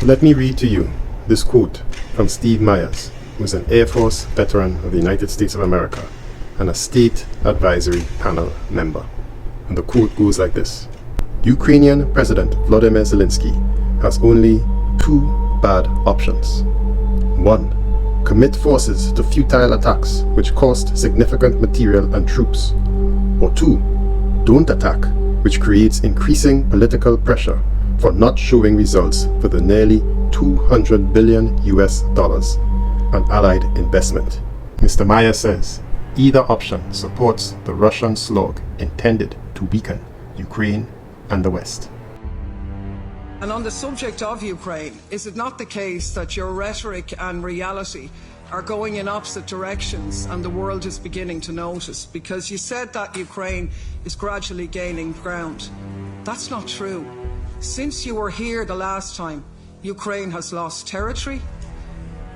Let me read to you this quote from Steve Myers, who is an Air Force veteran of the United States of America and a State Advisory Panel member. And the quote goes like this: Ukrainian President Volodymyr Zelensky has only two bad options. 1. Commit forces to futile attacks which cost significant material and troops. Or 2. Don't attack, which creates increasing political pressure for not showing results for the nearly $200 billion and allied investment. Mr. Myers says either option supports the Russian slog intended to weaken Ukraine and the West. And on the subject of Ukraine, is it not the case that your rhetoric and reality are going in opposite directions and the world is beginning to notice? Because you said that Ukraine is gradually gaining ground. That's not true. Since you were here the last time, Ukraine has lost territory.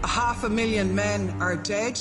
500,000 men are dead.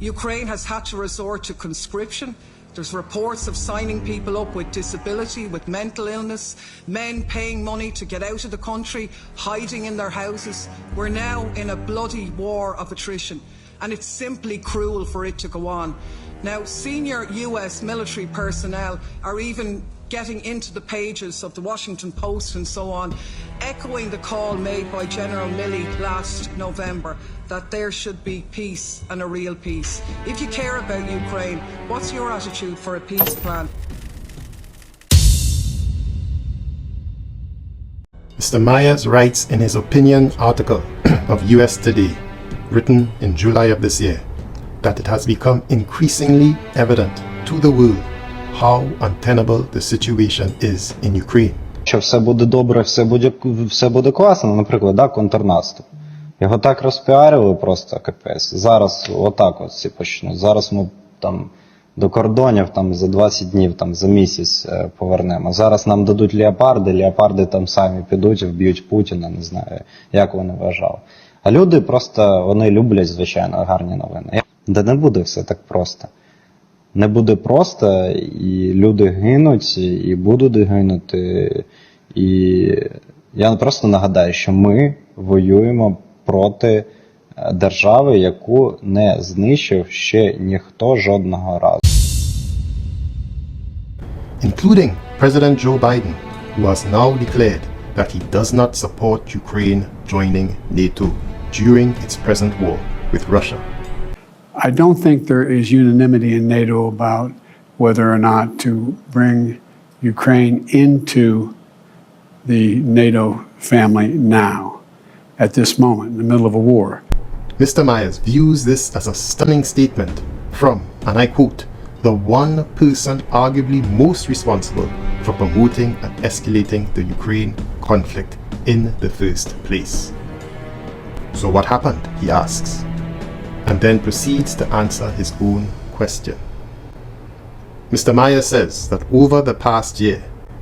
Ukraine has had to resort to conscription. There's reports of signing people up with disability, with mental illness, men paying money to get out of the country, hiding in their houses. We're now in a bloody war of attrition, and it's simply cruel for it to go on. Now, senior US military personnel are even getting into the pages of the Washington Post and so on, echoing the call made by General Milley last November that there should be peace, and a real peace. If you care about Ukraine, what's your attitude for a peace plan? Mr. Myers writes in his opinion article of US Today, written in July of this year, that it has become increasingly evident to the world how untenable the situation is in Ukraine. Що все буде добре, все буде класно, наприклад, да, контрнаступ. Його так розпіарили просто капець. Зараз отак от всі почнуть. Зараз ми там до кордонів там за 20 днів, там за місяць повернемо. Зараз нам дадуть леопарди там самі підуть і вб'ють Путіна, не знаю, як вони вважали. А люди просто, вони люблять, звичайно, гарні новини. Де не буде все так просто. Не буде просто, і люди гинуть, і будуть гинути. І я просто нагадаю, що ми воюємо проти держави, яку не знищив ще ніхто жодного разу. Including President Joe Biden, who has now declared that he does not support Ukraine joining NATO during its present war with Russia. I don't think there is unanimity in NATO about whether or not to bring Ukraine into the NATO family now, at this moment, in the middle of a war. Mr. Myers views this as a stunning statement from, and I quote, the one person arguably most responsible for promoting and escalating the Ukraine conflict in the first place. So what happened, he asks, and then proceeds to answer his own question. Mr. Myers says that over the past year,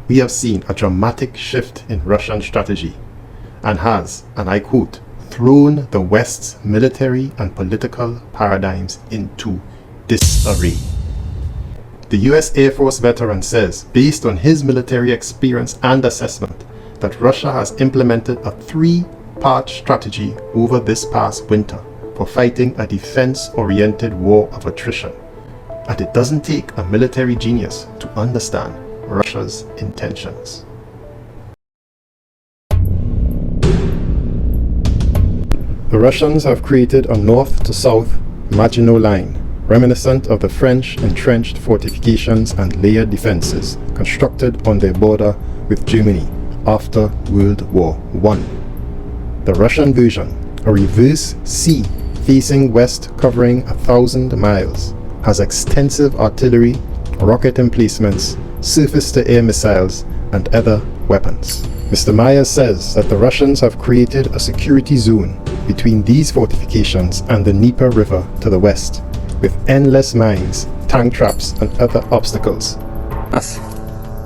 we have seen a dramatic shift in Russian strategy and has, and I quote, thrown the West's military and political paradigms into disarray. The US Air Force veteran says, based on his military experience and assessment, that Russia has implemented a three-part strategy over this past winter for fighting a defense-oriented war of attrition. And it doesn't take a military genius to understand Russia's intentions. The Russians have created a north-to-south Maginot Line, reminiscent of the French entrenched fortifications and layered defenses constructed on their border with Germany after World War I. The Russian version, a reverse C facing west covering 1,000 miles, has extensive artillery, rocket emplacements, surface-to-air missiles, and other weapons. Mr. Myers says that the Russians have created a security zone between these fortifications and the Dnieper River to the west, with endless mines, tank traps, and other obstacles. Раз,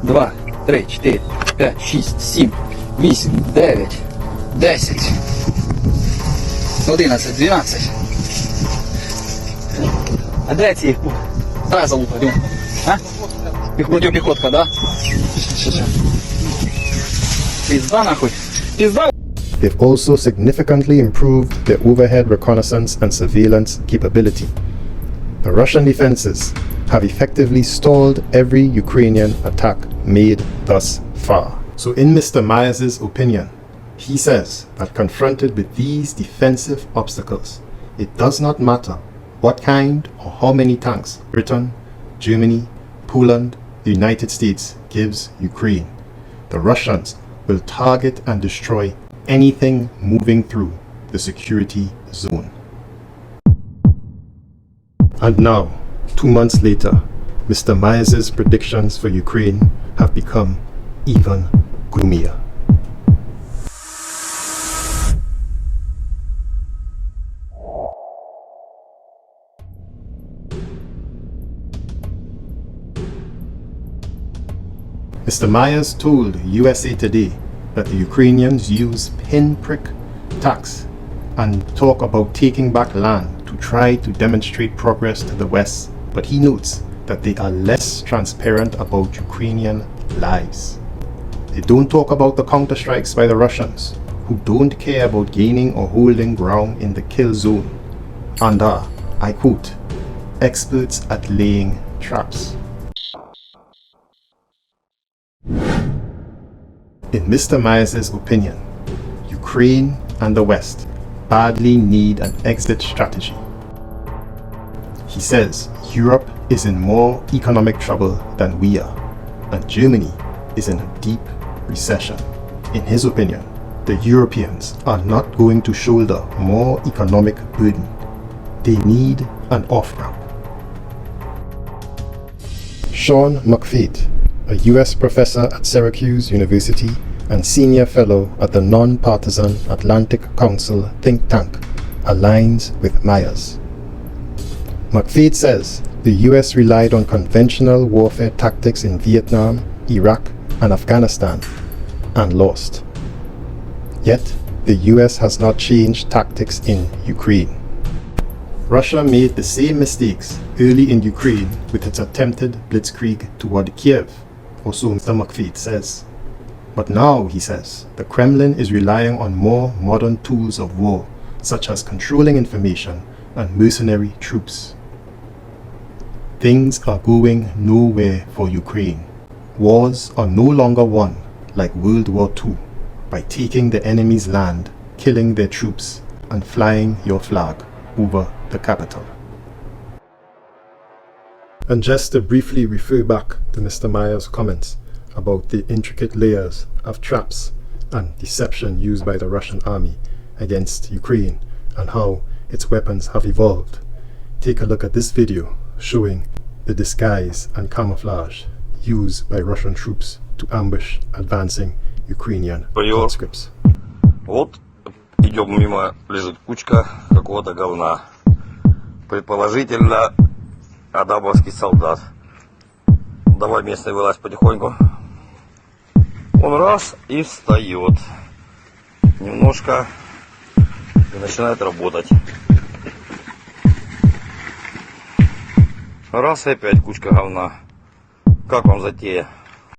два, три, чотири, п'ять, шість, сім, вісім, дев'ять, 10, 11, 12. А де ці? Давай залупай, а? Піхотка, да? Пізда нахуй. Пізда. they've also significantly improved their overhead reconnaissance and surveillance capability. The Russian defenses have effectively stalled every Ukrainian attack made thus far. So in Mr. Myers' opinion, he says that confronted with these defensive obstacles, it does not matter what kind or how many tanks Britain, Germany, Poland, the United States gives Ukraine. The Russians will target and destroy anything moving through the security zone. And now, 2 months later, Mr. Myers' predictions for Ukraine have become even gloomier. Mr. Myers told USA Today that the Ukrainians use pinprick attacks and talk about taking back land to try to demonstrate progress to the West, but he notes that they are less transparent about Ukrainian lives. They don't talk about the counterstrikes by the Russians, who don't care about gaining or holding ground in the kill zone, and are, I quote, experts at laying traps. In Mr. Myers' opinion, Ukraine and the West badly need an exit strategy. He says Europe is in more economic trouble than we are, and Germany is in a deep recession. In his opinion, the Europeans are not going to shoulder more economic burden. They need an off-ramp. Sean McFate, a U.S. professor at Syracuse University and senior fellow at the non-partisan Atlantic Council think tank, aligns with Myers. McFate says the U.S. relied on conventional warfare tactics in Vietnam, Iraq, and Afghanistan, and lost. Yet, the U.S. has not changed tactics in Ukraine. Russia made the same mistakes early in Ukraine with its attempted blitzkrieg toward Kiev, or so Mr. McFate says. But now, he says, the Kremlin is relying on more modern tools of war, such as controlling information and mercenary troops. Things are going nowhere for Ukraine. Wars are no longer won, like World War II, by taking the enemy's land, killing their troops, and flying your flag over the capital. And just to briefly refer back to Mr. Myers' comments about the intricate layers of traps and deception used by the Russian army against Ukraine and how its weapons have evolved, take a look at this video showing the disguise and camouflage used by Russian troops to ambush advancing Ukrainian conscripts. Вот идем мимо, лежит кучка какого-то говна. Предположительно, адабовский солдат. Давай, местный, вылазь потихоньку. Он раз и встает. Немножко и начинает работать. Раз и опять кучка говна. Как вам затея?